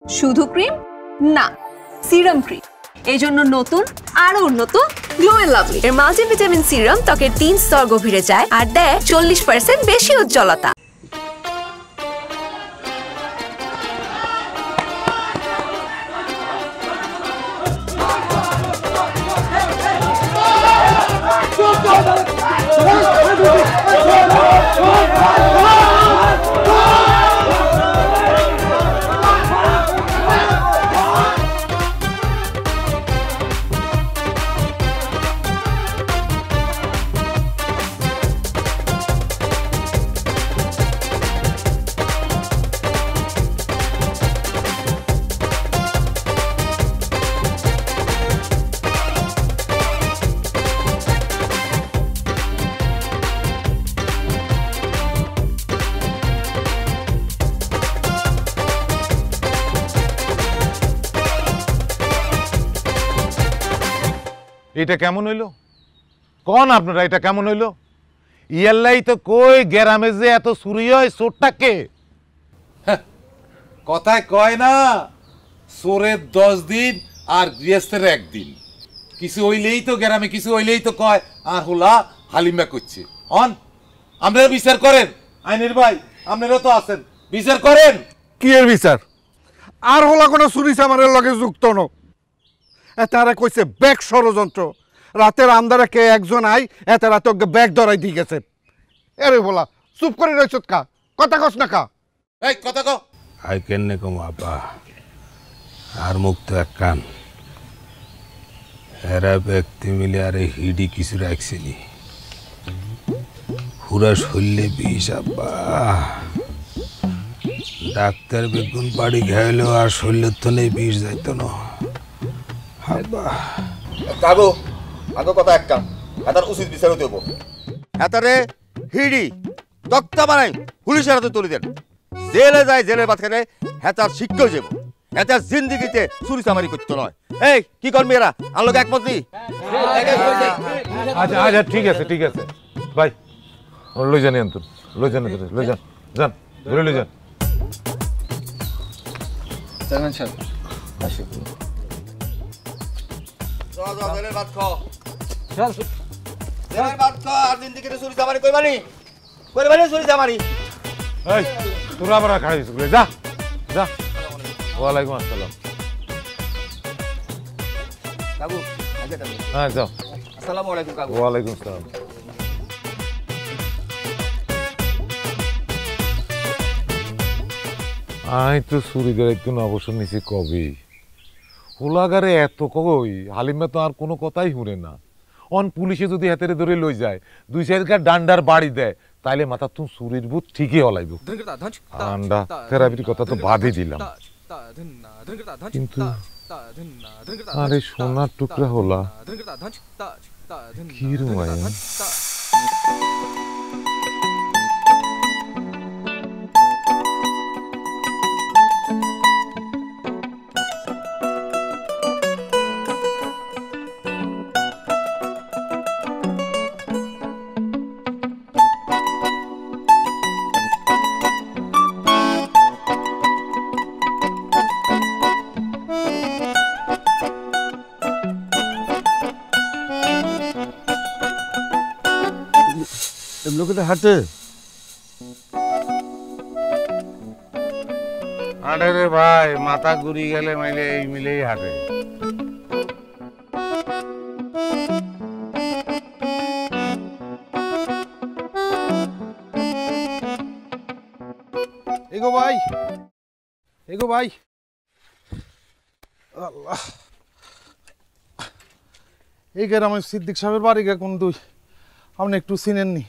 শুধু ক্রিম না, serum cream. এই জন্য নতুন আরো উন্নত গ্লো এন্ড লাভলি এর মাল্টিভিটামিন সিরাম ত্বকের 3 স্তর গভীরে যায় আর দেয় 40% বেশি উজ্জ্বলতা। এটা কেমন হইলো কোন আপনারা? এটা কেমন হইলো? ইয়াল্লাই তো কই গ্রামে যে এত চুরি হয় চোরটাকে কথায় কয় না চোরের 10 দিন আর গৃহস্থের 1 দিন। কিছু হইলেই তো গ্রামে কিছু হইলেই তো কয় আর হোলা হালিমা করছে। অন আপনারা বিচার করেন, আইনের ভাই আপনারা তো আছেন, বিচার করেন। কি এর বিচার? আর হলা কোনো চুরি চামারের লগে যুক্ত ন। তারা কইছে ব্যাগ ষড়যন্ত্র। রাতের আন্দারে কে একজন আই এতারা তোকে ব্যাগ ধরাই দিয়ে গেছে। এরে বলা চুপ করে রয়েছ কা, কথা কস না কা। এই কথা কও। আই কেনে কম আপা আর মুক্ত এক কান এরা ব্যক্তি মিলে আরে হিডি কিছু রাখছিনি পুরা শরীরে বিষ আব্বা। ডাক্তার বেগুন বাড়ি খাইলেও আর শরীরের তো নেই বিষ যাইতো না কাগো আগো কথা একটা এটার উচিত বিচার হতে হবো। এটারে হিড়ি তক্তা বানাই পুলিশের হাতে তুলে দেন। জেলে যায়, জেলের মাঝখানে হেতার শিক্ষা যাব। হেতার জিন্দিগিতে চুরি চামারি করতে নয়। এই কি করবি এরা আলোকে একমত নি? আচ্ছা আচ্ছা ঠিক আছে ঠিক আছে ভাই লই জানি অন্তর লই জানি লই যান যান ধরে লই যান। চেয়ারম্যান সাহেব আসি। জেলের ভাত খাও, জেলের ভাত খাও। আর জিন্দিগিতে চুরি চামারি কইবানি, কইবানি চুরি চামারি। এই তোরা আবার খাড়া দিছিস যা যা। ওয়ালাইকুম আসসালাম। কাকু আগে কাকু। হ্যাঁ যাও। আসসালামু আলাইকুম কাকু। ওয়ালাইকুম আসসালাম। আই তো চুরিদের একটু অবশ্য নিছি কবে হোলাগারে এত কই হালিমা তো আর কোনো কথাই শুনে না। অন পুলিশে যদি হাতেরে ধরে লই যায় 2-4 ডান্ডার বাড়ি দেয় তাইলে মাথা তুমি চুরির ভূত ঠিকই হলাইব। ডান্ডা থেরাপির কথা তো বাদই দিলাম, কিন্তু আরে সোনার টুকরা হলা কি রুমায়। লোকেদের হাঁটে হাঁটে রে ভাই, মাথা ঘুরি গেলে মাইলে এই মিলেই হাঁটে। এগো ভাই, এগো ভাই। আল্লাহ, এই গ্রামে সিদ্দিক সাহেবের বাড়ি গে কোন দুই আপনি একটু চিনেননি?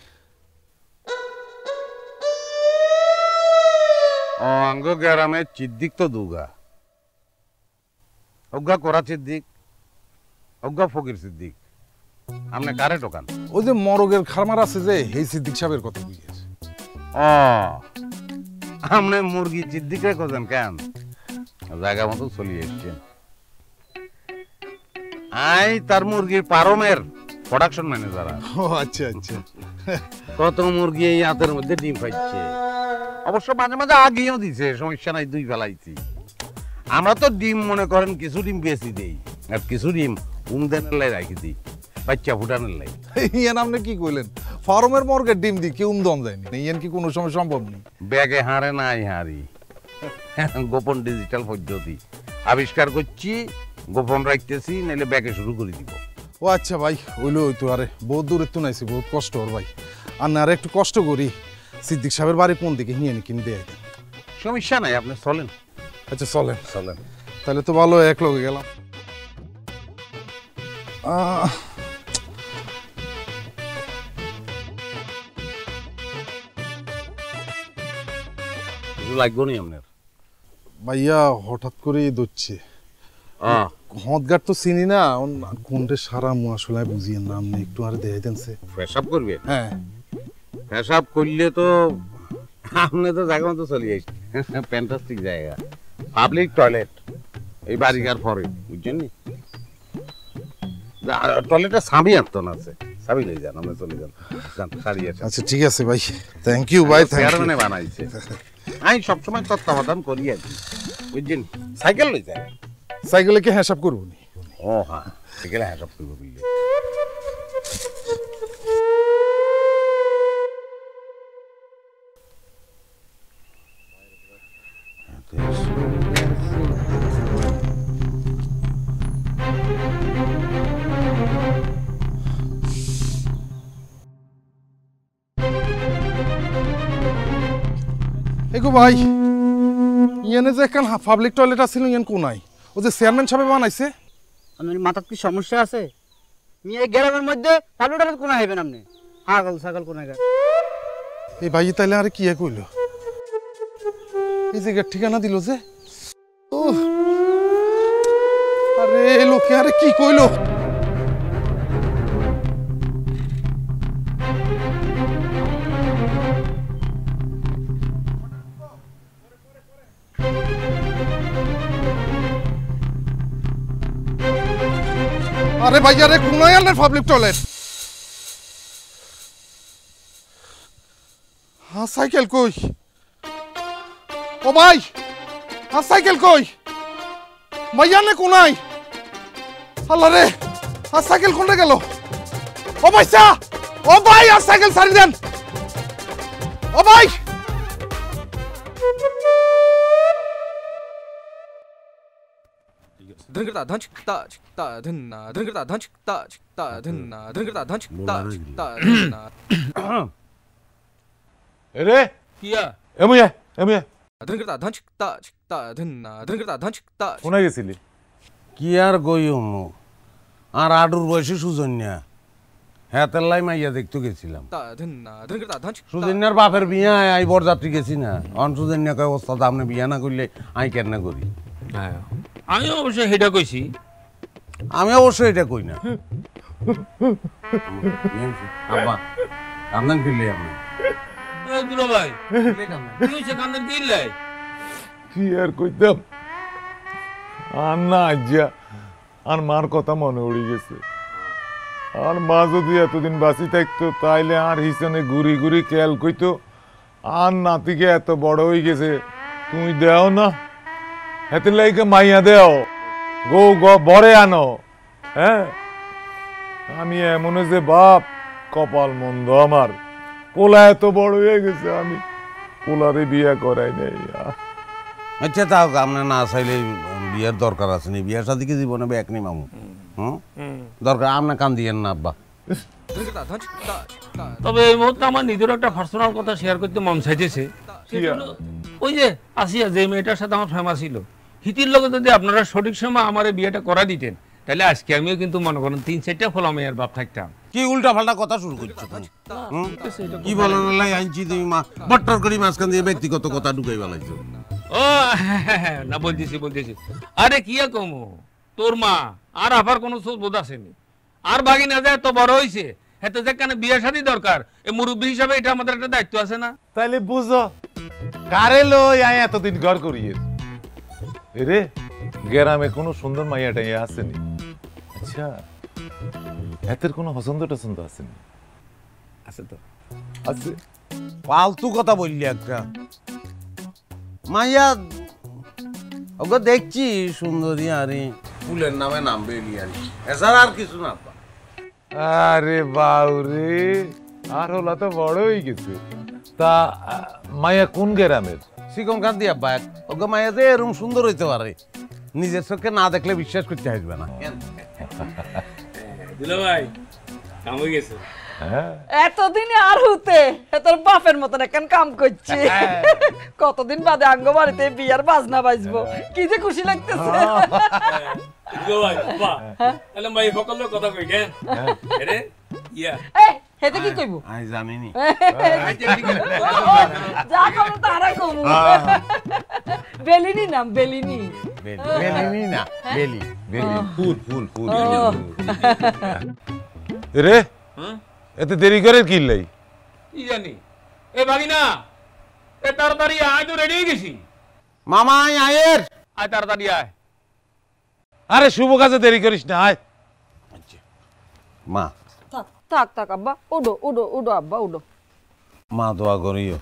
অঙ্গ গ্রামে সিদ্দিক তো দুগা, অজ্ঞা করা সিদ্দিক, অজ্ঞা ফকির সিদ্দিক। আপনি কারে টোকান? ওই যে মরগের খামার আছে যে এই সিদ্দিক সাহেবের কথা বুঝিয়েছে। ও আপনি মুরগি সিদ্দিকে খোঁজেন কেন? জায়গা মতো চলিয়ে এসছেন। আই তার মুরগির পারমের প্রোডাকশন ম্যানেজার। ও আচ্ছা আচ্ছা। কত মুরগি এই হাতের মধ্যে ডিম পাইছে, অবশ্য মাঝে মাঝে আগেও দিছে, সমস্যা নাই, দুই ফেলাইছি। আমরা তো ডিম মনে করেন কিছু ডিম বেশি দেই আর কিছু ডিম উমদানের লাই রাখি দিই বাচ্চা ফুটানোর লাই। ইয়ান আপনি কি কইলেন? ফার্মের মর্গের ডিম দি কেউ দম যায়নি, ইয়ান কি কোনো সময় সম্ভব নেই? ব্যাগে হারে নাই হারি, গোপন ডিজিটাল পদ্ধতি আবিষ্কার করছি, গোপন রাখতেছি, নাহলে ব্যাগে শুরু করে দিব। ও আচ্ছা ভাই, হইলো হইতো। আরে বহুত দূরে তো নাইছি, বহুত কষ্ট ওর ভাই। আর না, আর একটু কষ্ট করি। সিদ্দিক সাহেবের বাড়ি কোন দিকে, হিয়ানি কিনে দেয়? সমস্যা নাই, আপনি চলেন। আচ্ছা চলেন। চলেন তাহলে তো ভালো, এক লগে গেলাম। লাগবো নি আপনার? ভাইয়া হঠাৎ করে দচ্ছে হদগার তো চিনি না, কোনটা সারা মু আসলে বুঝিয়ে নাম নেই, একটু আর দেখাই দেনছে। পেশাব করবেন? হ্যাঁ, পেশাব করলে তো আপনি তো জায়গা মতো চলে যাইছে। ফ্যান্টাস্টিক জায়গা, পাবলিক টয়লেট এই বাড়িকার পরে, বুঝছেন নি? টয়লেটে সাবি আন্তন আছে, সাবি লই যান, আমরা চলে যান, যান সারিয়ে। আচ্ছা ঠিক আছে ভাই, থ্যাংক ইউ ভাই, থ্যাংক ইউ। চেয়ারম্যানে বানাইছে, আমি সবসময় তত্ত্বাবধান করি আর কি, বুঝছেন? সাইকেল লই যান। সাইকেলে কি হিসাব করবো নি? ও হ্যাঁ, সাইকেলে হিসাব করবো বুঝলি। এগো ভাই, ইয়ানে যে একখান পাবলিক টয়লেট আছিল, ইয়ান কোনাই? ও যে চেয়ারম্যান সাহেব বানাইছে। আপনার মাথার কি সমস্যা আছে? এই গ্রামের মধ্যে টালুটালের কোনা হইবেন আপনি? হাগল ছাগল কোনা গেল। এই ভাই তাইলে আরে কি কইল? এই জায়গার ঠিকানা দিল যে। ও আরে লোকে আরে কি কইলো? আরে ভাই, আরে কোনায় আনলেন পাবলিক টয়লেট? হ্যাঁ সাইকেল কই? ও ভাই, হ্যাঁ সাইকেল কই? ভাইয়া নে কোনায়? আল্লাহ রে, আর সাইকেল কোনটা গেল? ও ভাইসা, ও ভাই, আর সাইকেল ছাড়ি দেন। ও ভাই, ধনকর্তা ধনচিকতা চিকতা ধন্না ধনকর্তা ধনচিকতা চিকতা ধন্না ধনকর্তা ধনচিকতা চিকতা ধন্না। রে কিয়া এমুয়া এমুয়া ধনকর্তা ধনচিকতা চিকতা ধন্না ধনকর্তা ধনচিকতা। কোনায় গেছিলি? কি আর গইম, আর আডুর বয়সে সুজন্যা, হ্যাঁ তেল্লাই মাইয়া দেখতে গেছিলাম। সুজন্যার বাপের বিয়া আই বরযাত্রী গেছি না, অন সুজন্যাকে অবস্থা আপনি বিয়া না করলে আই কেন করি? আমি অবশ্যই সেটা কইছি। আমি অবশ্যই এটা কই না। আব্বা কান্দান ফিরলে আপনি দুলো ভাই, কি হইছে কান্দান ফিরলে? কি আর কইতাম, আর না আজ্জা আর মার কথা মনে উড়ে গেছে। আর মা যদি এতদিন বাঁচি থাকতো তাইলে আর হিসানে ঘুরি ঘুরি খেয়াল কইতো, আর নাতিকে এত বড় হয়ে গেছে তুমি দেও না, এত লাইকে মাইয়া দেও, গো বরে আনো। হ্যাঁ, আমি এমন যে বাপ, কপাল মন্দ আমার, পোলা এত বড় হয়ে গেছে, আমি পোলারে বিয়া করাই নাই। আচ্ছা তাও আপনার না চাইলে বিয়ের দরকার আছে নি? বিয়ের সাথে কি জীবনে ব্যাক নি মামু? দরকার আপনার কান দিয়েন না আব্বা। তবে এই মুহূর্তে আমার নিজের একটা পার্সোনাল কথা শেয়ার করতে মন চাইতেছে। ওই যে আসিয়া, যে মেয়েটার সাথে আমার ফেমাস ছিল, হিতির লগে যদি আপনারা সঠিক সময় আমার বিয়েটা করা দিতেন, তাহলে আজকে আমিও কিন্তু মনে করেন 3-4টা ফল মেয়ের বাপ থাকতাম। কি উল্টা পাল্টা কথা শুরু করছো তুমি? কি বলো না আইনছি তুমি বট্টর করি মাঝখান দিয়ে ব্যক্তিগত কথা ঢুকাই বেলাইছো। ও না, বলতেছি। আরে কি কমো, তোর মা আর আবার কোনো বোধ আসেনি, আর বাগি না যায় তো বড় হয়েছে, এত যেখানে বিয়ে শাদী দরকার, এই মুরব্বী হিসাবে এটা আমাদের একটা দায়িত্ব আছে না? তাইলে বুঝো কারে লই আই এতদিন ঘর করিয়ে রে, গ্রামে কোনো সুন্দর মাইয়া টাইয়া আসেনি? আচ্ছা, এতের কোনো পছন্দ টছন্দ আসেনি? আছে তো, আছে। ফালতু কথা বললি একটা। মাইয়া ওকে দেখছি সুন্দরী আরে ফুলের নামে নাম বেরিয়ে আরি এছাড়া আর কিছু না আব্বা। আরে বাউরে, আর হলা তো বড় হয়ে গেছে। তা মায়া কোন গ্রামের? শিকম কান দি আব্বা, ওকে মায়া যে এরকম সুন্দর হইতে পারে নিজের চোখে না দেখলে বিশ্বাস করতে আসবে না। দুলা ভাই কাম হয়ে গেছে। এতদিনে আর হতে তোর বাপের মতন এখন কাম করছে। কতদিন বাদে আঙ্গ বাড়িতে বিয়ার বাজনা বাজবো, কি যে খুশি লাগতেছে। কথা কই কেন ইয়া হেতে কি কইব? আই জানিনি। যা করো তারা কমু। বেলিনি নাম, বেলিনি। বেলি না, বেলি বেলি ফুল ফুল ফুল। রে এত দেরি করে কি লাই? কি জানি। এ ভাগিনা, এ তাড়াতাড়ি আয়, তো রেডি হয়ে গেছি। মামা আয়ের আয় তাড়াতাড়ি আয়। আরে শুভ কাজে দেরি করিস না, আয়। মা থাক থাক আব্বা, উডো উডো উডো আব্বা উডো। মা দোয়া করিও,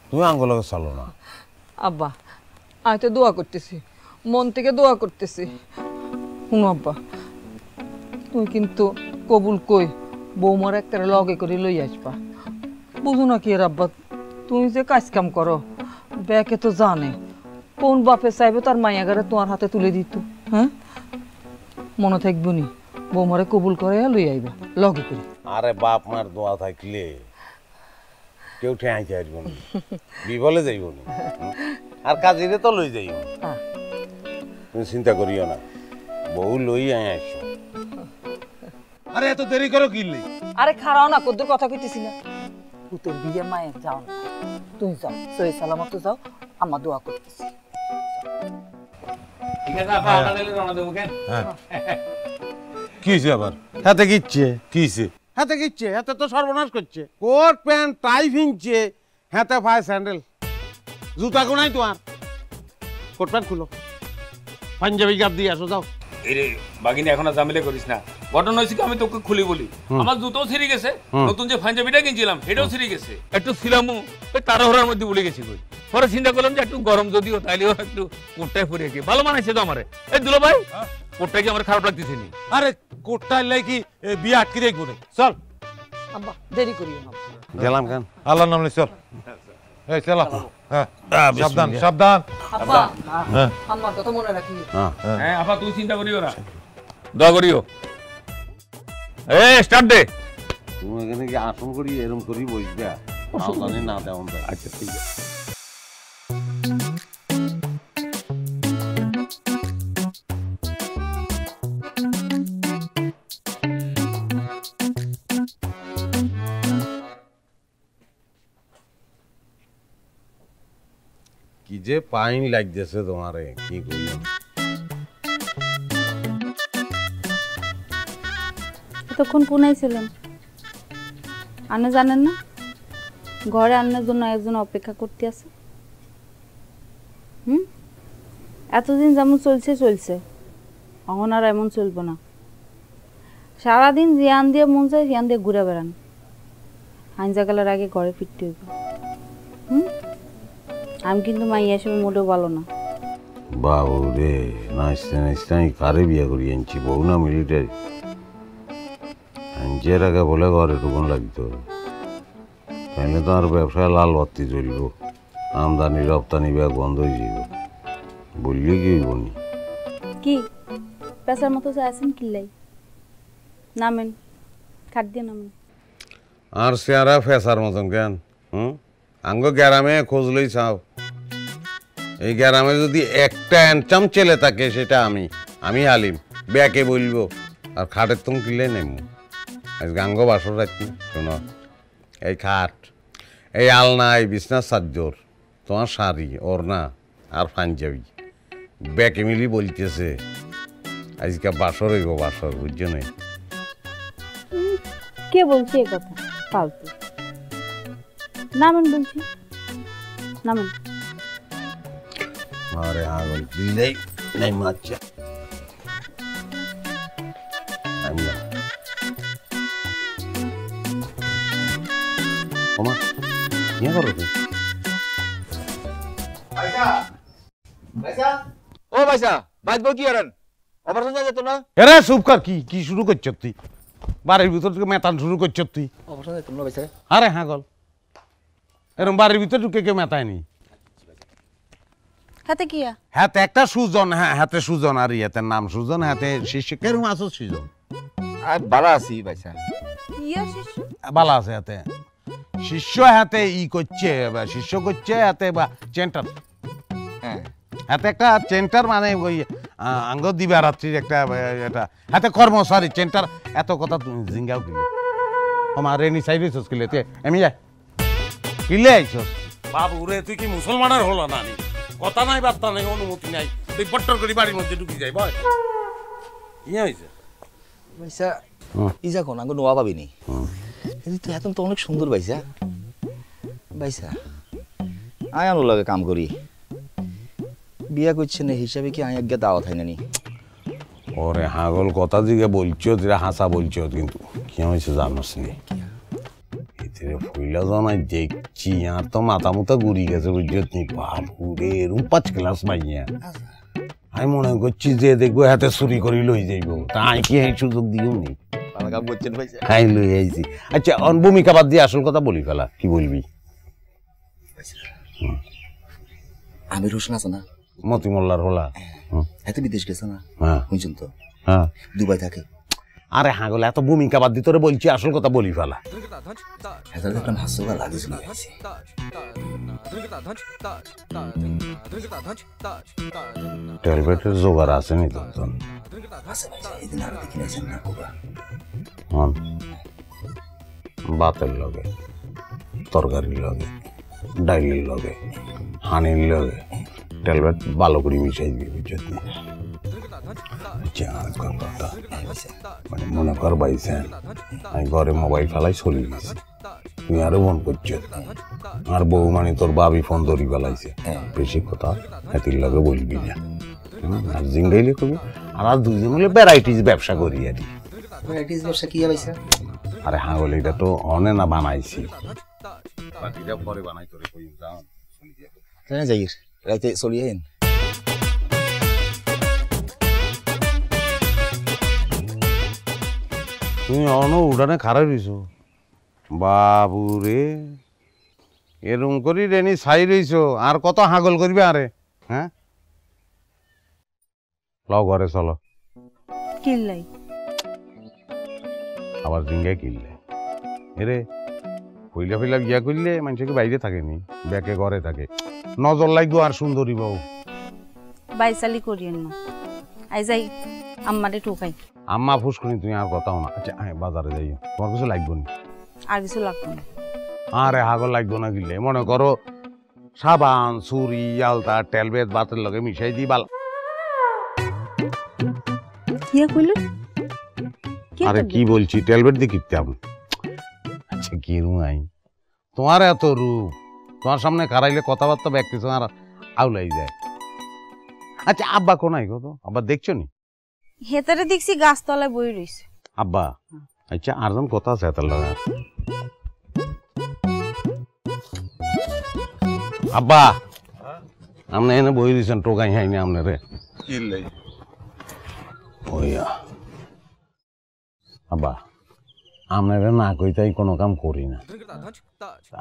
তুমি আঙ্গুলকে চালো না। আব্বা আমি তো দোয়া করতেছি, মন থেকে দোয়া করতেছি। শুনো আব্বা, তুই কিন্তু কবুল কই বৌমার একটা লগে করে লই আসবা। বুঝো না কি এর আব্বা, তুমি যে কাজ কাম করো ব্যাকে তো জানে কোন বাপে চাইবে তার মাইয়াগারে তোমার হাতে তুলে দিত। হ্যাঁ মনে থাকবো নি, বৌমারে কবুল করে লই আইবা লগে করে। আরে বাপ মার দোয়া থাকলে কেউ ঠেঁয়াইতে আসবো না, বিবলে যাইব না, আর কাজিরে তো লই যাইব। তুমি চিন্তা করিও না, বউ লই আই আসো। আরে এত দেরি করো কি লাই? আরে খারাও না, কদ্দুর কথা কইতেছি না। পুতের বিয়ে মায়ের যাও না, তুমি যাও, সহি সালামত যাও, আমার দোয়া করতেছি। ঠিক আছে আপা, আমরা তাহলে রওনা দেবো কেন? কি হয়েছে আবার? হাতে কিচ্ছে কি হয়েছে? হাতে কিচ্ছে, হাতে তো সর্বনাশ করছে। কোট প্যান্ট টাই ফিনছে, হাতে পায়ে স্যান্ডেল, জুতা কোনাই তোমার। কোট প্যান্ট খুলো, পাঞ্জাবি গাব দিয়ে আসো, যাও। এরে বাগিনী এখন আর ঝামেলা করিস না। ঘটনা হয়েছে কি, আমি তোকে খুলি বলি, আমার জুতোও ছিঁড়ে গেছে, নতুন যে পাঞ্জাবিটা কিনছিলাম সেটাও ছিঁড়ে গেছে। একটু ছিলামও ওই তাড়াহুড়ার মধ্যে ভুলে গেছি কই। পরে চিন্তা করলাম যে একটু গরম যদিও তাইলেও একটু কোটটাই পরে গিয়ে ভালো মানাইছে তো আমারে। এই দুলা ভাই, কোটটা কি আমার খারাপ লাগতেছে নি? আরে কোটটাই লাই কি বিয়ে আটকে রাখবো রে? চল আব্বা দেরি করিও না। গেলাম কেন? আল্লাহর নাম নিয়ে চল। এই চল। হ্যাঁ সাবধান সাবধান। আব্বা আমার কথা মনে রাখি। হ্যাঁ আপা তুই চিন্তা করিও না, দোয়া করিও। এই স্টার্ট দে। তুমি এখানে কি আসন করি এরকম করি বসবে? আওতানি না দেওয়া যায়। আচ্ছা ঠিক আছে। কি যে পাইন লাগতেছে তোমারে, কি করি। এতক্ষণ কোনায় ছিলেন? আপনি জানেন না ঘরে আনার জন্য একজন অপেক্ষা করতে আছে? এতদিন যেমন চলছে চলছে, এখন আর এমন চলবো না। সারাদিন জিয়ান দিয়ে মন চায় জিয়ান দিয়ে ঘুরে বেড়ান, হাইজাকালের আগে ঘরে ফিরতে হইব। আমি কিন্তু মাইয়া হিসেবে মোটেও ভালো না। বাবু রে, নাচতে নাচতে আমি কারে বিয়ে করি আনছি? বউ না মিলিটারি, আনছের আগে বলে ঘরে ঢুকুন লাগতো, তাইলে তো আর ব্যবসায় লাল বাতি চলব, আমদানি রপ্তানি ব্যাগ বন্ধ হয়ে যাব। বললি কি বনি কি পেশার মতো আছেন কিল্লাই? নামেন, খাট দিয়ে নামেন। আর চেহারা ফেসার মতন কেন? আঙ্গ গ্রামে খোঁজ লই চাও, এই গ্রামে যদি একটা অ্যান্টাম ছেলে থাকে সেটা আমি হালিম। ব্যাকে বলবো আর খাটের তুমি কিলে নেব। আজ গাঙ্গ বাসর রাখি, শোনো, এই খাট, এই আলনা, এই বিছনার চাদর, তোমার শাড়ি, ওড়না আর পাঞ্জাবি, ব্যাকে মিলি বলতেছে আজকে বাসর হইব, বাসর, বুঝছো না? কে বলছে এ কথা? ফালতু। নামেন বলছি, নামেন। আরে আগল দিলেই নাই মাচ্চা। পয়সা ও ভাইসা বাইদ কি করেন অপারেশন যেত না এরে চুপ কর কি কি শুরু করছ তুই বাড়ির ভিতর থেকে মেতান শুরু করছ তুই অপারেশন যেত না ভাইসা আরে হাগল এরকম বাড়ির ভিতর ঢুকে কেউ মেতায়নি হাতে কিয়া হাতে একটা সুজন হ্যাঁ হাতে সুজন আর ইয়াতের নাম সুজন হাতে শিষ্য কেরম আছো সুজন ভালো আছি ভাইসা ইয়া শিশু ভালো আছে হাতে শিষ্য হাতে ই করছে বা শিষ্য করছে হাতে বা চেন্টার হ্যাঁ হাতে একটা চেন্টার মানে ওই আঙ্গ দিবা রাত্রির একটা এটা হাতে কর্মচারী চেন্টার এত কথা তুমি জিঙ্গাও কিলে আমার রেনি সাইড হইছস কিলে তে আমি যাই কিলে আইছস বাবু রে তুই কি মুসলমানের হলো না নি কথা নাই বার্তা নাই অনুমতি নাই তুই পট্টর করে বাড়ির মধ্যে ঢুকি যাই বয় কি হইছে ভাইসা ইজা কোন আঙ্গ নোয়া পাবিনি এই তুই এখন তো অনেক সুন্দর ভাইসা ভাইসা আয়ানোর লাগে কাম করি বিয়া করছে না হিসাবে কি আয় আজ্ঞা দাওয়াত হয় নানি ওরে হাগল কথা দিকে বলছো যেটা হাসা বলছো কিন্তু কি হয়েছে জানোস নি এতে ফুইলা জানাই দেখছি আর তো মাথা মুথা ঘুরি গেছে বুঝছত নি বাবু রে এরম 5 ক্লাস মাইয়া আমি মনে করছি যে দেখবো হাতে চুরি করি লই যাইব তাই কি এই সুযোগ দিও নি ভালো কাম করছেন ভাইসা খাই লই আইছি আচ্ছা ভূমিকা বাদ দিয়ে আসল কথা বলি ফেলা কি বলবি আমির হোসেন আছে না মতি মোল্লার হলা এত বিদেশ গেছে না হ্যাঁ বুঝছেন তো হ্যাঁ দুবাই থাকে আরে হাগল এত ভূমিকা বাদ দিয়ে তোরে বলছি আসল কথা বলি ফেলা এত একটা হাস্যকর লাগছিল টেলবেটের জোগাড় আছে নি তোর আছে ভাইসা এদিন আর দেখি নাইছেন না কোবা ভাতের লগে তরকারির লগে ডাইলের লগে হানির লগে টেলবেট ভালো করে মিশাই দিবি বুঝছত নি মানে মনে কর বাইছেন আমি ঘরে মোবাইল ফেলাই চলে গেছি তুই আরো মন করছ আর বউ মানে তোর বাবি ফোন ধরি ফেলাইছে বেশি কথা হাতির লগে বলবি না আর জিঙ্গাইলে কবি আর দুজন মিলে ভ্যারাইটিস ব্যবসা করি আর ভ্যারাইটিস ব্যবসা কি ভাইসা আরে হাগল এটা তো অনে না বানাইছি বাকিটা পরে বানাই করে কই যাও কেন যাই রাইতে চলিয়েন তুমি অন উড়ানে খারাপ হইছো বাবু রে এরম করি রেনি ছাই রইছো আর কত হাগল করবে আরে হ্যাঁ লও ঘরে চলো কিল্লাই আবার জিঙ্গাই কিনলে এরে কইলা ফইলা বিয়া করলে মানুষকে বাইরে থাকেনি ব্যাকে ঘরে থাকে নজর লাগবো আর সুন্দরী বউ বাইসালি করিয়েন না আই যাই আম্মারে ঠোকাই আম্মা ফুসকুনি তুমি আর কথাও না আচ্ছা বাজারে যাই তোমার কিছু লাগবো না আর কিছু লাগবে না আরে হাগল লাগবো না কিনলে মনে করো সাবান ছুরি আলতা টেলবেট বাতের লগে মিশাই দি বাল কিয়া কইলো আরে কি বলছি টেলবেট দিয়ে কিনতাম আচ্ছা কি রুমাই তোমার এত রূপ তোমার সামনে খারাইলে কথাবার্তা ব্যক্তি তোমার আউলাই যায় আচ্ছা আব্বা কোনাই গো তো আব্বা দেখছো নি হেতারে দেখছি গাছতলায় বই রইছে আব্বা আচ্ছা আরজন কথা আছে হেতার লগে আব্বা আমনে এনে বই দিছেন টোকাই হাইনি আমনে রে কি লাই ওইয়া আব্বা আপনারা না কইতাই কোনো কাম করি না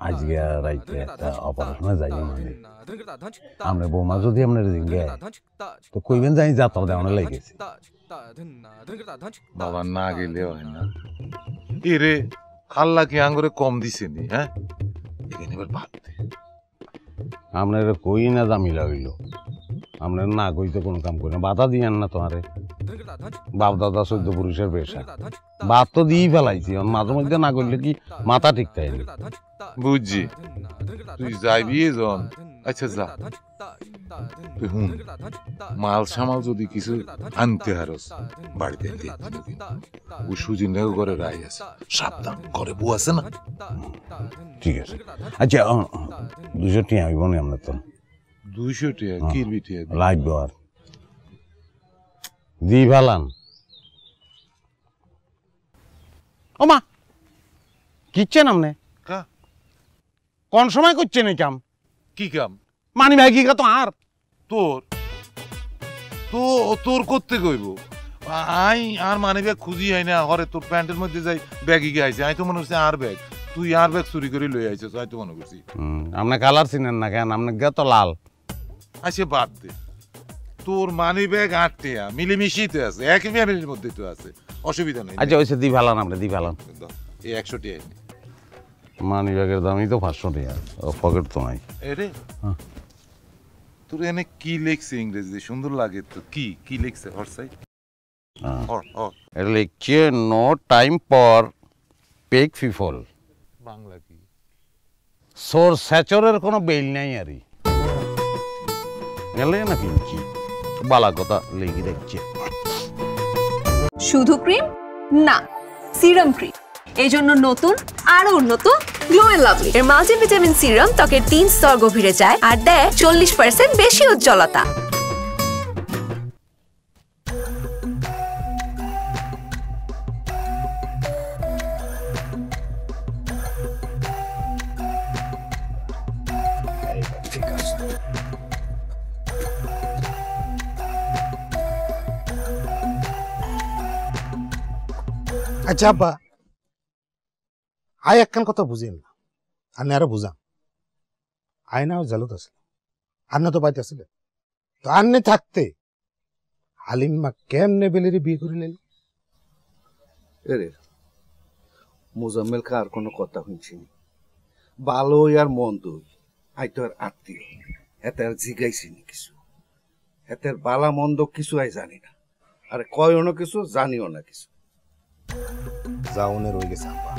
আজকে রাইতে একটা অপারেশনে যাই মানে আমরা বৌমা যদি আপনার জিঙ্গে তো কইবেন যাই যাত্রা দেওয়ানো লেগেছে বাবা না গেলে হয় না এরে আল্লাহ কি আঙ্গুরে কম দিছে নি হ্যাঁ এখানে এবার ভাত দে আপনারা কই না জামিলা হইল আপনারা না কইতে কোনো কাম করি না বাধা দিয়েন না তোমারে বাপ দাদা 14 পুরুষের পেশা বাদ তো দিয়েই ফেলাইছি মাঝে মধ্যে না করলে কি মাথা ঠিক থাকলে বুঝছি তুই যাইবি জন আচ্ছা যা তুই হুন মাল সামাল যদি কিছু আনতে হারস বাড়িতে ও সুজিনের ঘরে রাই আছে সাবধান ঘরে বউ আছে না ঠিক আছে আচ্ছা 200 টাকা হইব না আপনার তো 200 টাকা কিরবি টাকা লাগবে আর দি ভালান ও মা কিচ্ছেন আমনে কোন সময় করছেন এই কাম কি কাম মানি ভাই কি তো আর তোর তো তোর করতে কইব আই আর মানি ব্যাগ খুঁজি আই না হরে তোর প্যান্টের মধ্যে যাই ব্যাগই গিয়ে আইছে আমি তো মনে হচ্ছে আর ব্যাগ তুই আর ব্যাগ চুরি করে লই আইছিস আমি তো মনে করছি আপনি কালার চিনেন না কেন আপনার গে তো লাল আচ্ছা বাদ দে তোর মানি ব্যাগ 8 টাকা মিলিমিশিতে আছে একই ফ্যামিলির মধ্যে তো আছে অসুবিধা নেই আচ্ছা ওইসে দি ফেলান আপনি দি ফেলান এই 100 টাকা মানি ব্যাগের দামই তো 500 টাকা পকেট তো নাই এরে তোর এনে কি লিখছে ইংরেজি সুন্দর লাগে তো কি কি লিখছে হরসাই এটা লিখছে নো টাইম ফর পেক পিপল বাংলা কি সোর স্যাচরের কোনো বেল নাই আরই গেলে না কি বালা কথা লিখে দেখছে শুধু ক্রিম না সিরাম ক্রিম এই জন্য নতুন আরো উন্নত গ্লো এন্ড লাভলি এর মাল্টিভিটামিন সিরাম ত্বকের 3 স্তর গভীরে যায় আর দেয় 40% বেশি উজ্জ্বলতা। আচ্ছা আব্বা আই একখান কথা বুঝেন না আপনি আরো বুঝান আই নাও জালত আসলে আর না তো পাইতে আসলে তো আন্নে থাকতে হালিমা কেমনে বেলের বিয়ে করে নিল এরে মোজাম্মেল কার কোনো কথা শুনছি ভালো আর মন্দ আই তো আর আত্মীয় এতে আর জিগাইছি নি কিছু এতের বালা মন্দ কিছু আই জানি না আরে কয়ও না কিছু জানিও না কিছু যাওনে রয়ে গেছে আব্বা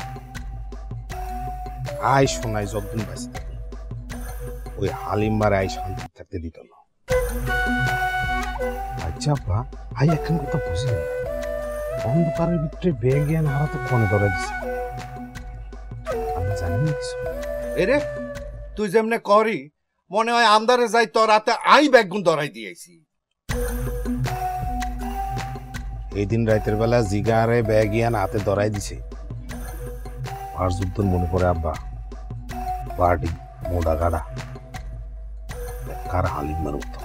আই শোনাই যতদিন বাঁচি থাকি ওই হালিমার আই শান্তি থাকতে দিত না আচ্ছা আব্বা আই একখান কথা বুঝি না অন্ধকারের ভিতরে বেগ জ্ঞান হারাতে কোনে ধরে দিছে আমি জানি না কিছু এরে তুই যেমনে করি মনে হয় আন্দারে যাই তোর রাতে আই ব্যাগুন ধরাই দিয়েছি এই দিন রাতের বেলা জিগারে ব্যাগ ইয়ান হাতে ধরাই দিছে আর যুদ্ধ মনে পড়ে আব্বা পার্টি মোড়া গাড়া কার হালিমার মতো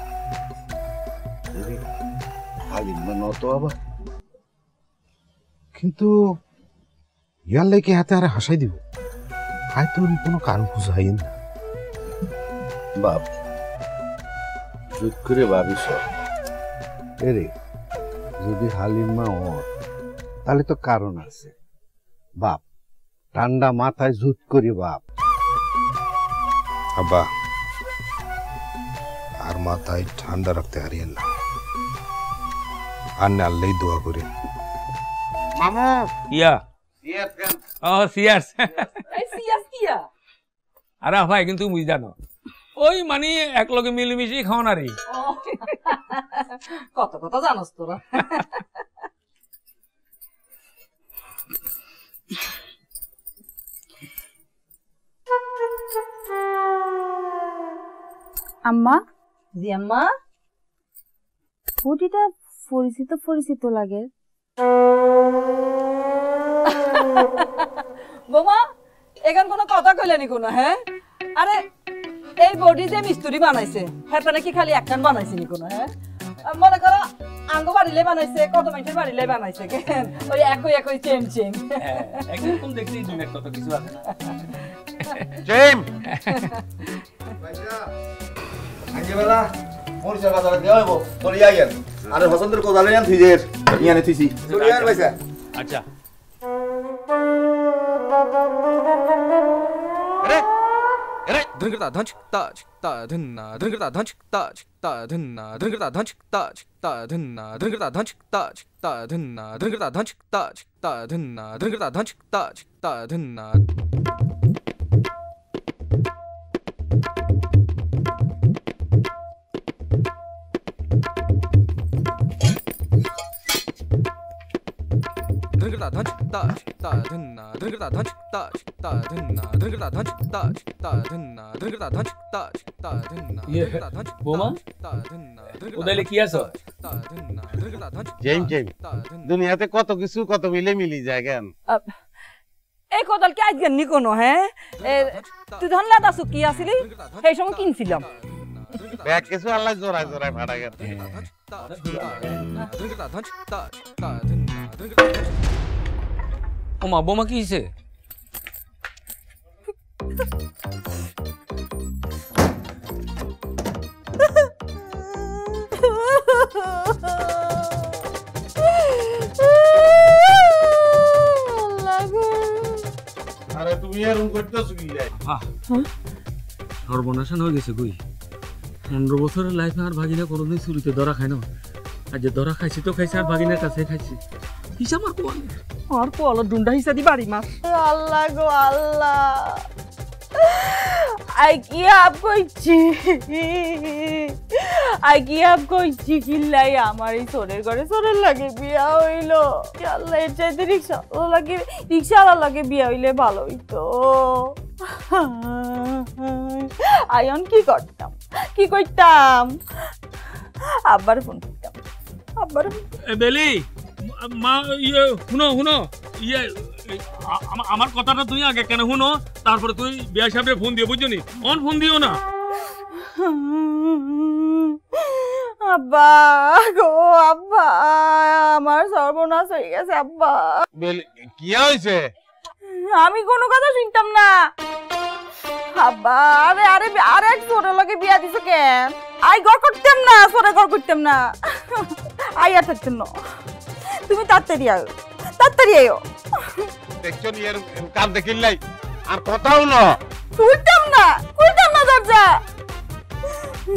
হালিমার মতো আবার কিন্তু ইয়ার লেগে হাতে আরে হাসাই দিব হাই তোর কোনো কারণ খুঁজাই না বাপ চুপ করে ভাবিস এরে যদি হালিমা ওর তাহলে তো কারণ আছে বাপ ঠান্ডা মাথায় জুত করি বাপ আব্বা আর মাথায় ঠান্ডা রাখতে হারিয়েন না আর না আল্লাহ দোয়া করে মামু ইয়া সিয়াস কেন ও সিয়াস এই সিয়াস কিয়া আরে ভাই কিন্তু বুঝ জানো ওই মানে এক লগে মিলেমিশে খাও না রে কত কথা জানোস তোরা আম্মা জি আম্মা ফুটিটা পরিচিত পরিচিত লাগে বোমা এখান কোনো কথা কইলেনি কোনো হ্যাঁ আরে এই বডি যে মিস্ত্রি বানাইছে হ্যাঁ নাকি খালি একখান বানাইছে নি কোনো হ্যাঁ মনে করো আঙ্গ বাড়িলে বানাইছে কত মানুষের বাড়িলে বানাইছে কেন ওই একই একই চেম চেম একদম দেখতেই দুনিয়ার কত কিছু আছে চেম আজেবেলা মরিচা বাজারে দেওয়া হইব তোর ইয়াইয়ান আরে হসন্তের কোদালে আন থিজের ইয়ানে থিসি তোর ইয়ান পয়সা আচ্ছা धनकता धंच ताच ता धन्ना धनकता धंच ताच ता धन्ना धनकता धंच ताच ता धन्ना धनकता धंच ताच ता धन्ना धनकता धंच ताच ता धन्ना धनकता धंच ताच ता धन्ना धनकता धंच ताच ता धन्ना धनकता धंच ताच ता धन्ना धनकता धंच ताच ता धन्ना धनकता धंच ताच ता धन्ना धनकता धंच বোমা ता धन्ना ওদাইলে কি আছো ता धन्ना धनकता धंच জেম জেম দুনিয়াতে কত কিছু কত মিলে মিলি যায় কেন এই কোদাল কি আজকে নি কোনো হ্যাঁ তুই ধনলা দাসু কি আসিলি সেই সময় কিনছিলাম ব্যাগ কিছু আল্লাহ জোড়ায় জোড়ায় ফাটা গেছে ও মা বোমা কি হয়েছে? আরে তুমি এরকম করতেছো কি রে? সর্বনাশন হয়ে গেছে কই। 15 বছরের লাইফে আর ভাগিনা কোনোদিন চুরিতে ধরা খায় না। আর যে ধরা খাইছি তো খাইছি, আর ভাগিনার কাছে খাইছি। হিসাব আর কোয়াল আর কোয়াল ডুন্ডা হিসা দি বাড়ি মার। আল্লাহ গো আল্লাহ, আই কি আপ কইছি, আই কি আপ কইছি কিল্লাই আমার এই সোরের ঘরে সোরের লাগে বিয়া হইলো। আল্লাহ এর চাইতে রিক্সাওয়ালা লাগে বিয়া হইলে ভালো হইতো। আয়ন কি করতাম, কি করতাম, আব্বার ফোন করতাম, আব্বার বেলি মা ইয়ে শুনো ইয়ে আমার কথাটা তুই আগে কেন শুনো, তারপরে তুই বিয়া সাহেবের ফোন দিয়ে বুঝছো নি, অন ফোন দিও না। আব্বা গো আব্বা, আমার সর্বনাশ হয়ে গেছে আব্বা। কি হয়েছে? আমি কোনো কথা শুনতাম না আব্বা। আরে আরে আরেক ছোট লোকে বিয়া দিছো কেন? আই ঘর করতাম না, ছোট ঘর করতাম না, আই আর থাকতাম না। তুমি তাড়াতাড়ি আয়, তাড়াতাড়ি আয়ো। দেখছো নি এর কাম দেখিলাই আর কথাও না খুলতাম না দরজা।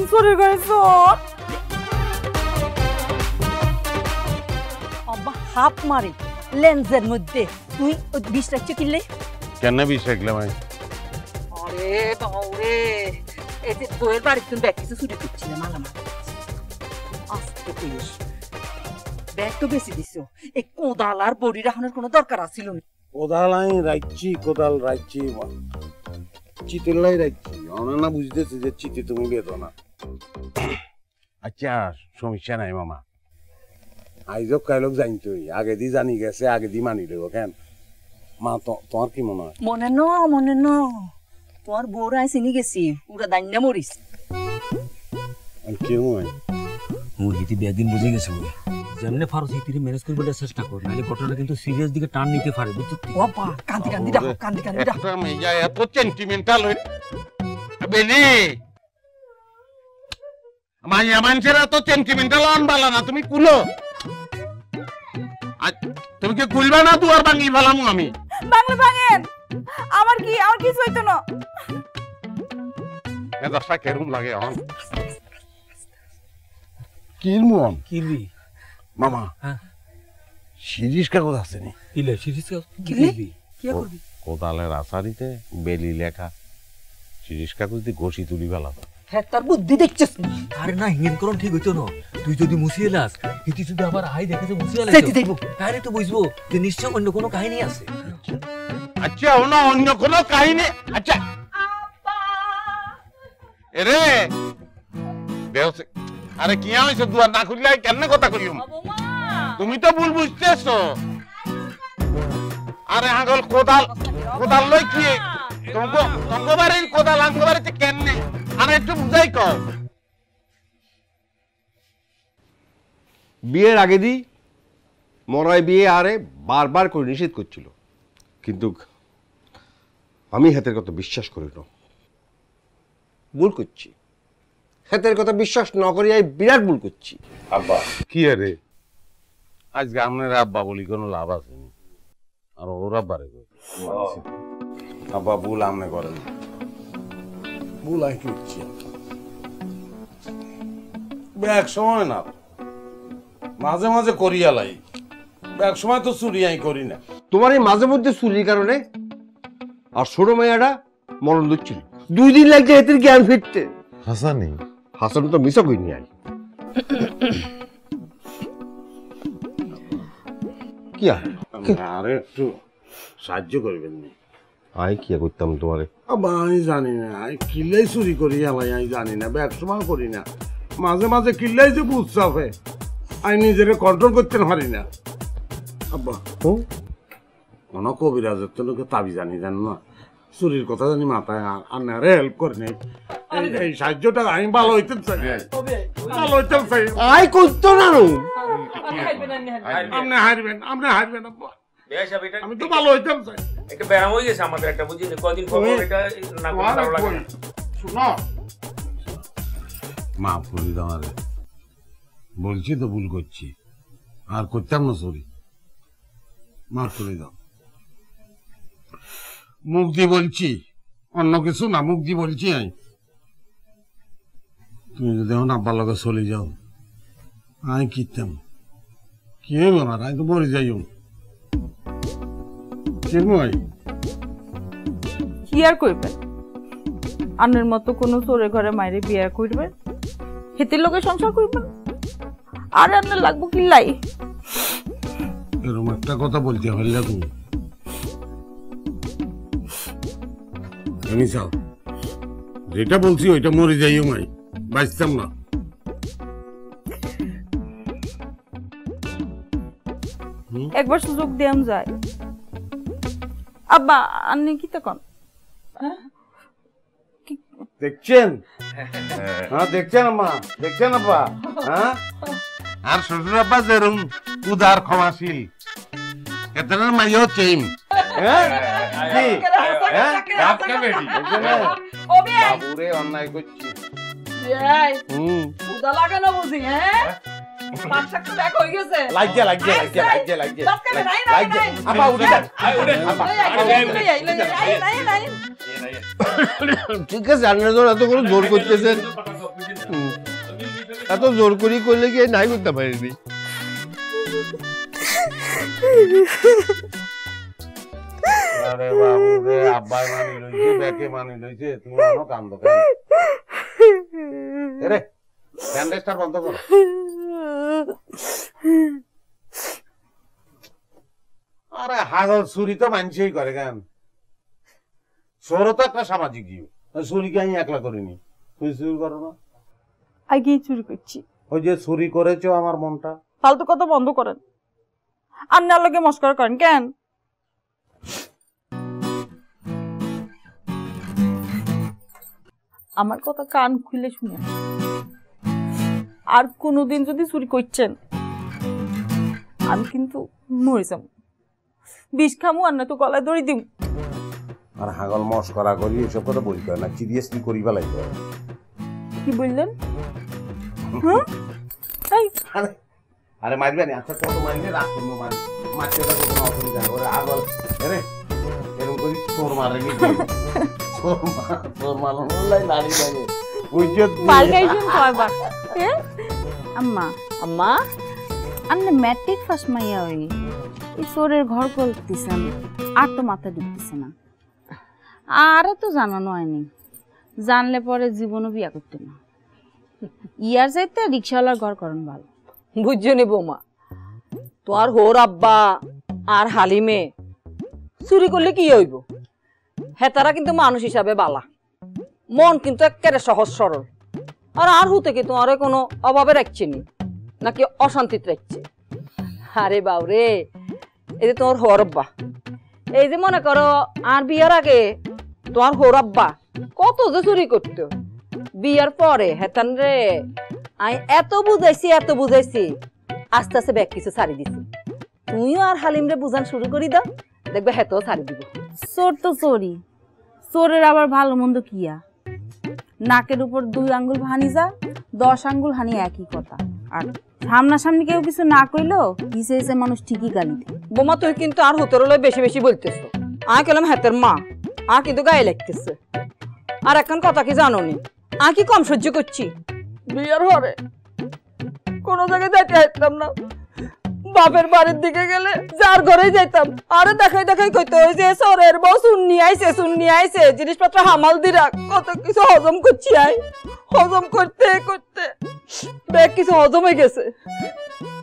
ছোটের ঘরে চোর। আব্বা হাফ মারি লেন্সের মধ্যে তুই বিষ রাখছো কিনলে কেন বিষ রাখলাম? আরে বাউরে, এই যে তোর বাড়িতে তুমি ব্যাগ কিছু চুরি করছিলে মালামাল আস্তে কইস, ব্যাগ তো বেশি দিছো। এই কোদাল আর বড়ি রাখানোর কোনো দরকার আছিল না। কোদাল আমি রাখছি, কোদাল রাখছি, চিতেলাই রাখছি। অনানা বুঝতেছি যে চিতে তুমি বেদো না। আচ্ছা সমস্যা নাই মামা, আইজক কাইলক জানতোই, আগে দি জানি গেছে, আগে দি মানি দেবো কেন? মা তোমার কি মনে হয়? মনে ন তোমার বউরা আই চিনি গেছি, পুরা দান্যা মরিস। কি হয় মুরগিটি বেদিন বুঝে গেছে বলে যেমনে ফারুক হিতিরে ম্যানেজ করবার চেষ্টা কর, নাহলে ঘটনাটা কিন্তু সিরিয়াস দিকে টার্ন নিতে পারে, বুঝছো? বাবা কান্দি ডাকো, কান্দি ডাকো। একটা মেয়ে এত সেন্টিমেন্টাল হই বেলি, মাইয়া মানুষের এত সেন্টিমেন্টাল আনবালা না। তুমি কুলো, তুমি কি কুলবা না? দুয়ার ভাঙি ফেলামু আমি। বাংলা ভাঙেন, আমার কিছু হইতো না। দশটা কেরম লাগে এখন কিরমন কিরবি মামা? শিরিষ কাগজ আছে নি? কিলে শিরিষ কাগজ কিরবি কি করবি? কোদালের আসারিতে বেলি লেখা, শিরিষ কাগজ দিয়ে ঘষি তুলি ফেলা। হ্যাঁ তার বুদ্ধি দেখছিস? আরে না, হিঙ্গেন করন ঠিক হইতো না। তুই যদি মুছিয়ে লাস, হিতি যদি আবার আই দেখে মুছিয়ে লাস, সেটি দেখবো। তাহলে তো বুঝবো যে নিশ্চয় অন্য কোনো কাহিনী আছে। আচ্ছা অন্য কোনো কাহিনী? আচ্ছা এরে আরে কি হয়েছে? দুয়ার না খুললে কেমনে কথা কইম? তুমি তো ভুল বুঝতেছো। আরে হাগল কোদাল লই কি তোমার বাড়ির কোদাল আমার বাড়িতে কেমনে? আরে একটু বুঝাই কও। বিয়ের আগে দি মরাই বিয়ে আরে বারবার করে নিষেধ করছিল, কিন্তু আমি হাতের কথা বিশ্বাস করি না। ভুল করছি, হাতের কথা বিশ্বাস না করি আমি বিরাট ভুল করছি। আব্বা কি আরে আজকে আপনার আব্বা বলি কোনো লাভ আছে না, আর ওর আব্বারে আব্বা ভুল আমনে করেন, ভুল আই করছি এক সময় না, মাঝে মাঝে করিয়ালাই, এক সময় তো চুরি আই করি না। তোমার এই মাঝে মধ্যে চুরির কারণে আর ছোট মেয়েটা মরণ দিচ্ছিল, 2 দিন লাগছে এদের জ্ঞান ফিরতে। হাসানি হাসান তো মিশা করিনি আই। কি আরে একটু সাহায্য করবেন না? আই কি করতাম তোমারে? আমি জানি না, আমি কিল্লাই চুরি করি আলাই, আমি জানি না, এক সময় করি না, মাঝে মাঝে কিল্লাই যে বুঝছাফে আমি নিজের কন্ট্রোল করতে পারি না। আব্বা কোন কবিরাজের তো লোকে তাবি জানি জানো না, চুরির কথা জানি মাথায় আর না হেল্প করে নেই। এই সাহায্যটা আমি ভালো হইতে চাই, ভালো হইতে চাই। আই করতো না আপনি হারবেন, আপনি হারবেন আব্বা। আমি তো ভালো হইতে চাই। একটা ব্যায়াম হয়ে গেছে আমাদের, একটা বুঝি কদিন পর এটা না করলে ভালো লাগে না। শোনো, মাফ করে দাও আরে, বলছি তো ভুল করছি, আর করতাম না, সরি, মাফ করে দাও। মুখ দিয়ে বলছি, অন্য কিছু না, মুখ দিয়ে বলছি আমি। তুমি যদি এখন আব্বার লগে চলে যাও, আমি কিতাম কি হইব না, আমি তো মরে যাই। কি আর করবেন, আন্নের মতো কোনো চোরে ঘরে মাইরে বিয়ে করবেন, হেতের লোকে সংসার করবেন, আর আন্নের লাগবো কি লাই? এরকম একটা কথা বলতে পারলে তুমি, আমি চাও যেটা বলছি ওইটা মরে যাইও মাই, বাঁচতাম না। একবার সুযোগ দেন যায়। আব্বা আন্নি কি তখন দেখছেন? হ্যাঁ দেখছেন আম্মা, দেখছেন আব্বা? হ্যাঁ, আর শ্বশুর আব্বা যেরকম উদার ক্ষমাশীল, এতটার মাইও চেইম। বাবুরে অন্যায় করছি। ঠিক আছে, আপনারা এত করে জোর করতেছেন, এত জোর করি করলে কি নাই করতে পারিনি। আরে বাবু রে, আব্বাই মানি লইছে, বেকে মানি লইছে, তুমি মনো কান্দ কেন? রে ব্যান্ডেজটা বন্ধ করো। আরে হাগল চুরি তো মানুষই করে কেন, চোরও তো একটা সামাজিক জীব, চুরি কে আমি একলা করিনি, তুই চুরি করো না? আগে চুরি করছি। ওই যে চুরি করেছো আমার মনটা। ফালতু কথা বন্ধ করেন, আন্নার লোকে মস্করা করেন কেন? আমার কথা কান খুলে শুনেন, আর কোনোদিন যদি চুরি করছেন আমি কিন্তু মরে যাব, বিষ খামু আর না তো গলায় দড়ি দিম। আর হাগল মস্করা করি এসব কথা বলতে হয় না, সিরিয়াসলি করি ফেলাইতে হয়। কি বললেন? আরে মারবে না, আচ্ছা কত মারবে, রাত করবো মারতে কোনো অসুবিধা নেই। ওরে আগল রে এরকম করি চোর মারে নি, চোর মারলাই নারী লাগে আম্মা। আম্মা আপনি ম্যাট্রিক ফার্স্ট মাইয়া হই, এই চোরের ঘর করতেছেন, আর তো মাথা ঢুকতেছে না। আরে তো জানানো হয়নি, জানলে পরে জীবনও বিয়া করতে না। ইয়ার চাইতে রিক্সাওয়ালার ঘর করেন ভালো। বুঝছো নি বৌমা, তোর হোর আব্বা আর হালিমে চুরি করলে কি হইব? হেতারা কিন্তু মানুষ হিসাবে বালা, মন কিন্তু একেবারে সহজ সরল। আর হুতে কি তোমার কোনো অভাবে রাখছে নি নাকি অশান্তিতে রাখছে? আরে বাউরে, এই যে তোমার হোর আব্বা, এই যে মনে করো আর বিয়ার আগে তোমার হোর আব্বা কত যে চুরি করতো, বিয়ার পরে হেতান রে আমি এত বুঝাইছি, আস্তে আস্তে ব্যাগ কিছু ছাড়ি দিছি। তুমিও আর হালিম রে বুঝান শুরু করি দাও, দেখবে হেতেও ছাড়ি দিব। চোর তো চোরই, চোরের আবার ভালো মন্দ কিয়া? নাকের উপর 2 আঙ্গুল হানি যা, 10 আঙ্গুল হানি একই কথা। আর সামনাসামনি কেউ কিছু না কইলো হিসে হিসে মানুষ ঠিকই গালি দেয়। বোমা তুই কিন্তু আর হুতের লয় বেশি বেশি বলতেছো। আমি কেলাম হেতের মা, আর কিন্তু গায়ে লাগতেছে। আর এখন কথা কি জানো নি, আমি কি কম সহ্য করছি? বিয়ার হরে কোনো জায়গায় যাইতে হাইতাম না, বাপের বাড়ির দিকে গেলে যার ঘরে যাইতাম, আরে দেখাই কইতে ওই যে সরের বউ শুননি আইছে জিনিসপত্র হামাল দিরা কত কিছু হজম করছি। হজম করতে করতে ব্যাগ কিছু হজম হয়ে গেছে।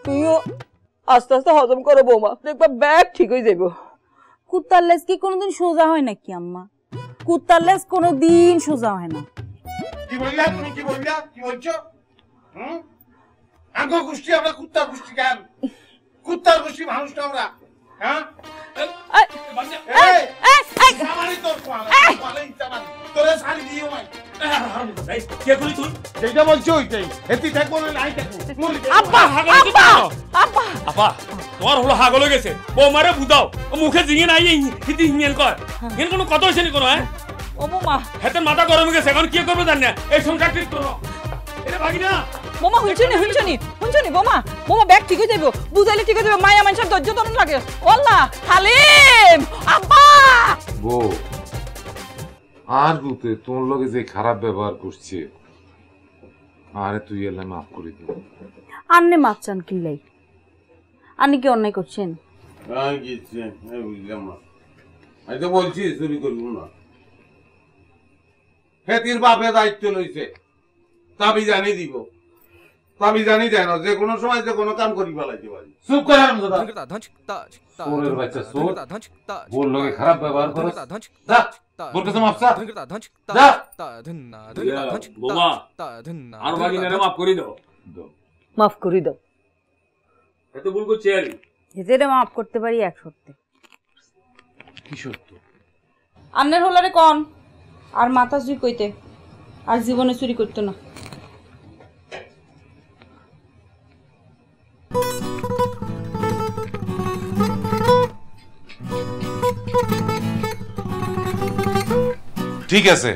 তুইও আস্তে আস্তে হজম করো বৌমা, দেখবা ব্যাগ ঠিক হয়ে যাইব। কুত্তার লেজ কি কোনোদিন সোজা হয় নাকি আম্মা? কুত্তার লেজ কোনোদিন সোজা হয় না। কি বললা তুমি? কি বলছো? আঙ্গো গোষ্ঠী আমরা কুত্তার গোষ্ঠী কেন? কুত্তার গোষ্ঠী মানুষ না আমরা, হ্যাঁ? তোরে শাড়ি দিও ভাই কে করি তুই যেটা বলছো ওইটাই এতি থাকবো না নাই থাকবো আব্বা আব্বা আব্বা আপা তোমার হলো হাগল হয়ে গেছে বৌমারে বুদাও মুখে জিঙে নাই হিতি হিমেল কর এর কোনো কথা হইছে নি কোনো হ্যাঁ ও বৌমা হেতের মাথা গরম হয়ে গেছে এখন কি করবে জানি না এই সংসার ঠিক করো এটা ভাগিনা বৌমা হুঁচনি বৌমা ব্যাগ ঠিক হয়ে যাবো বুঝাইলে ঠিক হয়ে যাবে মায়া মানুষের ধৈর্য ধরুন লাগে ওল্লা হালিম আব্বা বউ আর দুতে তোর লগে যে খারাপ ব্যবহার করছে আরে তুই এলে মাফ করে দিও আন্নে মাপ চান কিল্লাই আপনি কি অন্যায় করছেন বুঝলাম না আমি তো বলছি চুরি করবো না হেতির বাপে দায়িত্ব লইছে তাবি জানি দিব তাবি জানি দেন যে কোনো সময় যে কোনো কাম করি ফেলাইতে পারি চুপ করে হারামজাদা ওরের বাচ্চা সোর বোর লগে খারাপ ব্যবহার করছ যা বোর কাছে মাপ চা যা বোমা আর ভাগিনারে মাফ করে দাও মাফ করে দাও এত ভুল করছে আর এদের মাফ করতে পারি এক সত্যি কি সত্য আন্নের হলারে কোন আর মাথা চুরি কইতে আর জীবনে চুরি করতো না ঠিক আছে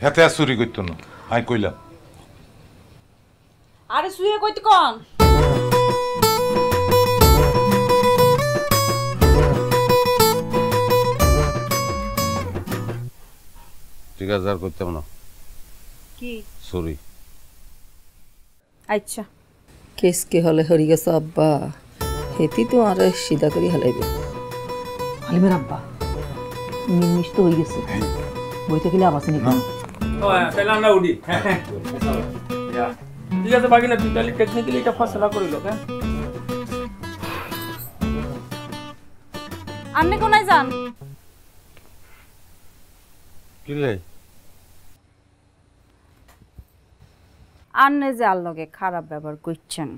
হেতে আর চুরি করতো না আমি কইলাম আরে শুয়ে কইতে কোন ঠিক আছে আর করতাম না কি সরি আচ্ছা কেস কে হলে হরি গেছে আব্বা হেতি তো আর সিধা করে হালাইবে হালিমের আব্বা মিনিস তো হয়ে গেছে বইতে গেলে আবাসে নি তাহলে আমরা উঠি ঠিক আছে বাকি না তুই তাহলে টেকনিক্যালি এটা ফসলা করিল হ্যাঁ আন্নে কোনায় যান কিলে আন্নে যে আর লগে খারাপ ব্যবহার করছেন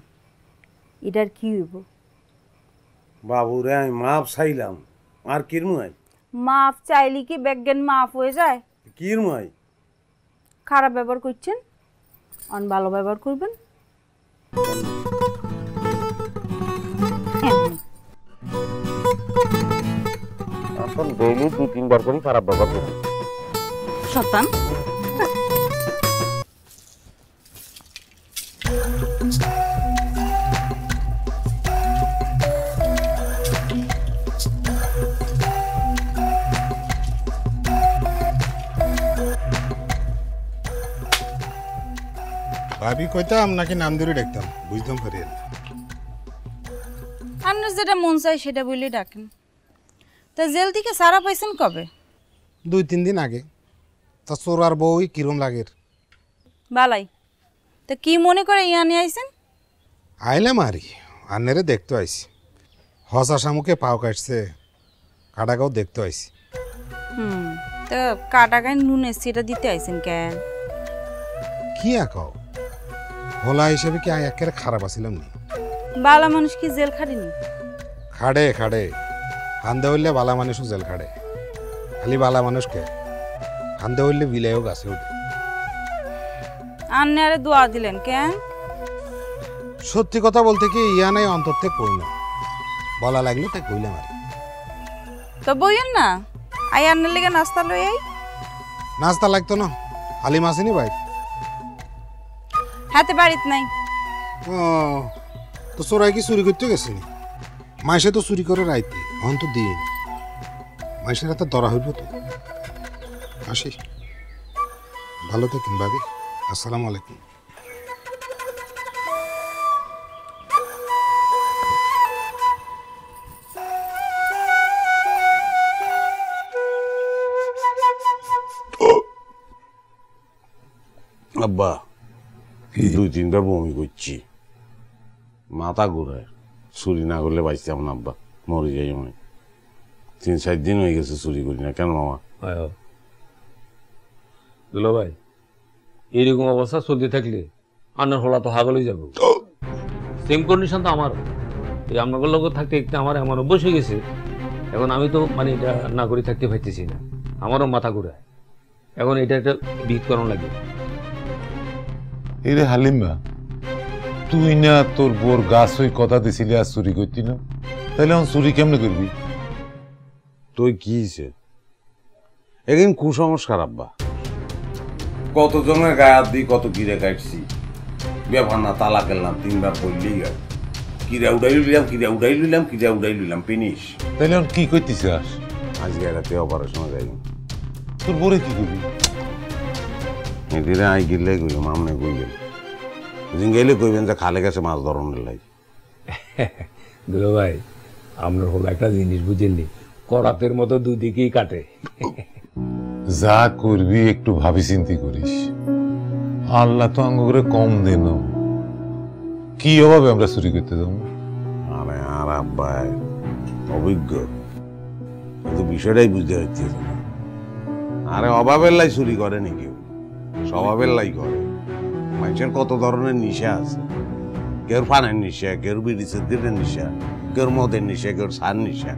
এটার কি হইব বাবুরে আমি মাপ চাইলাম আর কিরমুই মাফ চাইলে কি বেজ্ঞান মাফ হয়ে যায় কিরমুই খারাপ ব্যবহার করছেন অন ভালো ব্যবহার করবেন এখন ডেইলি 2-3 বার করে খারাপ ব্যবহার করব শতান ভাবি কইতাম নাকি নাম ধরে ডাকতাম বুঝতাম পারি আপনার যেটা মন চাই সেটা বলে ডাকেন তা জেল থেকে সারা পাইছেন কবে 2-3 দিন আগে তা চোর আর বউই কিরম লাগের বালাই তা কি মনে করে ইয়ানি আইছেন আইলে মারি আন্নেরে দেখতে আইছি হসা শামুকে পাও কাটছে কাটাগাও দেখতে আইছি তা কাটাগায় নুনে সেটা দিতে আইছেন কেন কি আকাও হোলা হিসেবে কি আই একেবারে খারাপ আছিলাম নি বালা মানুষ কি জেল খাটেনি খাড়ে খাড়ে হান্দে হইলে বালা মানুষও জেল খাড়ে খালি বালা মানুষকে হান্দে হইলে বিলাইও গাছে উঠে আন্নে আরে দোয়া দিলেন কেন সত্যি কথা বলতে কি ইয়া নাই অন্তর থেকে কই না বলা লাগলে তাই কইলাম আর তো বইয়েন না আই আন্নের লেগে নাস্তা লই আই নাস্তা লাগতো না হালিম আসেনি ভাই হাতে বাড়িত নাই ও তো চোরাই কি চুরি করতে গেছে মাইসে তো চুরি করে রাইতে অন তো দিন মাইসের হাতে ধরা হইব তো আসি ভালো থাকেন ভাবি আসসালামু আলাইকুম আব্বা 2-3 বার বমি করছি মাথা ঘুরায় চুরি না করলে বাঁচতাম না আব্বা মরে যাই আমি 3-4 দিন হয়ে গেছে চুরি করি না কেন মামা দুলো ভাই এইরকম অবস্থা চলতে থাকলে আনার হলা তো হাগলই যাবো সেম কন্ডিশন তো আমারও এই আপনাদের লোক থাকতে একটু আমার এমন অভ্যাস হয়ে গেছে এখন আমি তো মানে এটা না করে থাকতে পারতেছি না, আমারও মাথা ঘুরায়। এখন এটা একটা বিহিত করানো লাগবে। এরে হালিমা, তুই না তোর বোর গাছ ওই কথা দিছিলি আর চুরি করতি না, তাহলে এখন চুরি কেমনে করবি? তুই কি হয়েছে একদিন কুসংস্কার আব্বা, কত জনের গায়ে হাত দিই, কত গিরে কাটছি, ব্যাপার না, তালা খেললাম 3 বার পড়লেই গেল, কিরা উড়াই লইলাম, কিরা উড়াই লইলাম, কিরা উড়াই লইলাম, ফিনিশ। তাহলে এখন কি করতেছিস? আজকে রাতে অপারেশনে যাই। তোর বোরে কি করবি? এদিকে আই গিলে কইলাম, আমনে কই গেল জিঙ্গাইলে কইবেন যে খালে গেছে মাছ ধরনের লাই। দুলো ভাই, আপনার হলো একটা জিনিস বুঝেননি, করাতের মতো দুদিকেই কাটে। যা করবি একটু ভাবি চিন্তি করিস, আল্লাহ তো আঙ্গ করে কম দেন, কি অভাবে আমরা চুরি করতে যাবো? আরে আর আব্বাই অভিজ্ঞ, কিন্তু বিষয়টাই বুঝতে পারছি না। আরে অভাবের লাই চুরি করে নি কেউ, স্বভাবের লাই করে। মানুষের কত ধরনের নেশা আছে, কেউ পানের নেশা, কেউ বিড়ি সিগারেটের নেশা, কেউ মদের নেশা, কেউ সার নেশা,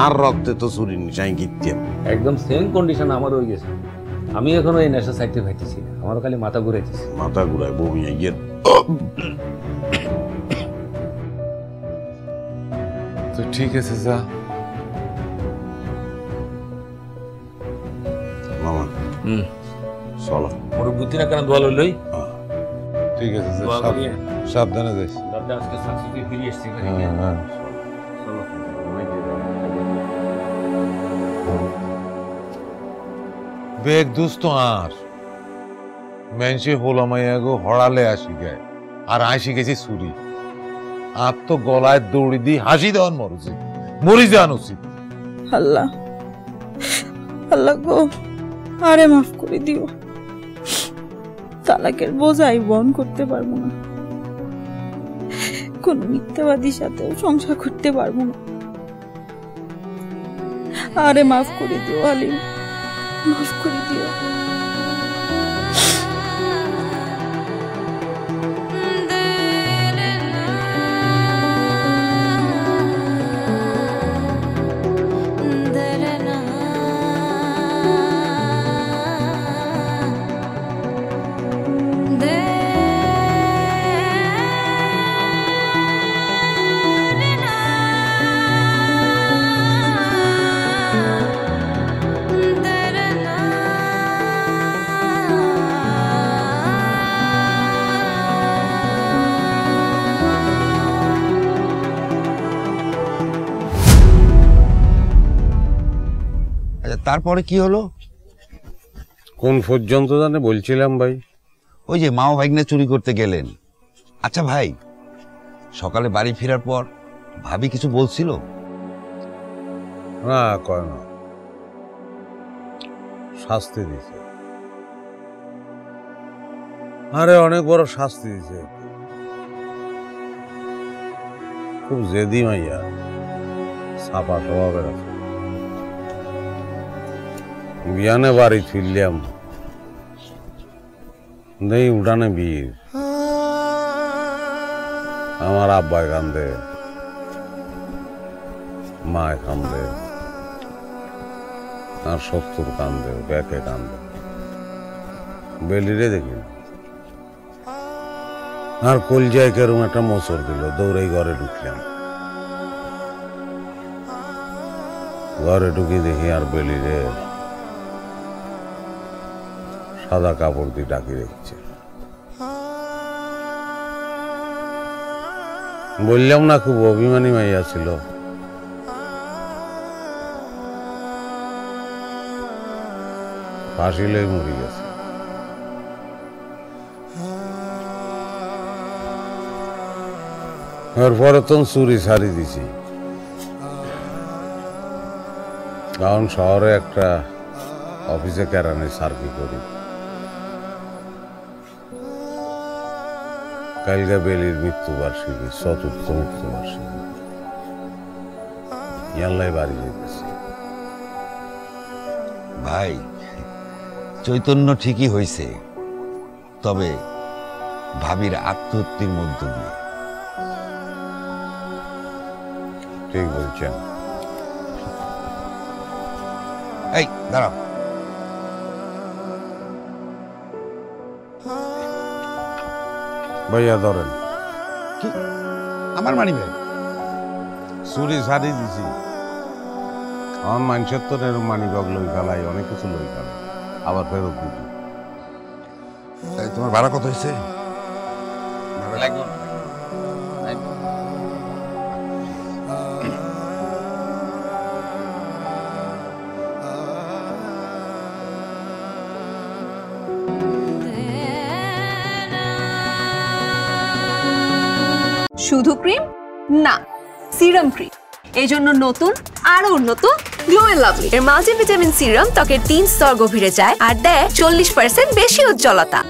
আর রক্তে তো চুরির নেশাই গিতেন। একদম সেম কন্ডিশন আমার হয়ে গেছে, আমি এখনো এই নেশা সাইতে পাইতেছি না, আমার খালি মাথা ঘুরাইতেছে। মাথা ঘুরায় বমি আইয়ের। তো ঠিক আছে, যা মামা। চলো ওর বুদ্ধি না কেন দোয়া লইলই। ঠিক আছে, সাবধানে যাইস। দাদা আজকে সাকসেসফুলি ফিরে এসেছি। হ্যাঁ, বেগ দুস্ত আর মেনসে হোলামাইয়া গো হড়ালে আসি গায়, আর আইসি গেছি চুরি। আর তো গলায় দৌড়ি দি হাসি দেওয়ার মরি যান উচিত। আল্লাহ আল্লাহ গো, আরে মাফ করে দিও, তালাকের বোঝাই বহন করতে পারবো না, কোন মিথ্যাবাদীর সাথেও সংসার করতে পারবো না। আরে মাফ করে দিও হালিম, মাফ করে দিও। তারপরে কি হলো? কোন পর্যন্ত জানে বলছিলাম ভাই? ওই যে মাও ভাগ্নে চুরি করতে গেলেন। আচ্ছা ভাই, সকালে বাড়ি ফেরার পর ভাবি কিছু বলছিল? না, কয় না, শাস্তি দিছে। আরে অনেক বড় শাস্তি দিছে, খুব জেদি মাইয়া, ছাপা স্বভাবের আছে। বিয়ানে বাড়ি ফিরলাম, নেই উঠানে বীর। আমার আব্বায় কান্দে, মায় কান্দে, আর শত্রুর কান্দে, ব্যাকে কান্দে, বেলিরে দেখি আর কলজায় কেরম একটা মোচড় দিল, দৌড়াই ঘরে ঢুকলাম। ঘরে ঢুকি দেখি আর বেলিরে সাদা কাপড় দিয়ে ডাকি রেখেছে। বললাম না, খুব অভিমানী মাইয়া ছিল। ফাঁসিলেই মরে গেছে। এরপরে তো চুরি ছাড়ি দিছি, কারণ শহরে একটা অফিসে কেরানি সার্ভি করি। কালকে বেলির মৃত্যুবার্ষিকী, ৪র্থ মৃত্যুবার্ষিকী। ইয়াল্লাই বাড়ি যেতেছি। ভাই, চৈতন্য ঠিকই হয়েছে, তবে ভাবির আত্মহত্যের মধ্য দিয়ে। ঠিক বলছেন। এই দাঁড়াও, ভাইয়া ধরেন। কি আমার মানি ভাই? চুরি সারি দিছি। আমার মানুষের তো এরকম মানি ব্যাগ লই ফেলাই, অনেক কিছু লই ফেলাই, আবার ফেরত দিবি। তোমার ভাড়া কত হয়েছে? শুধু ক্রিম না, সিরাম ক্রিম। এই জন্য নতুন আরো উন্নত গ্লো এন্ড লাভলি এর মাল্টিভিটামিন সিরাম ত্বকের 3 স্তর গভীরে যায় আর দেয় 40% বেশি উজ্জ্বলতা।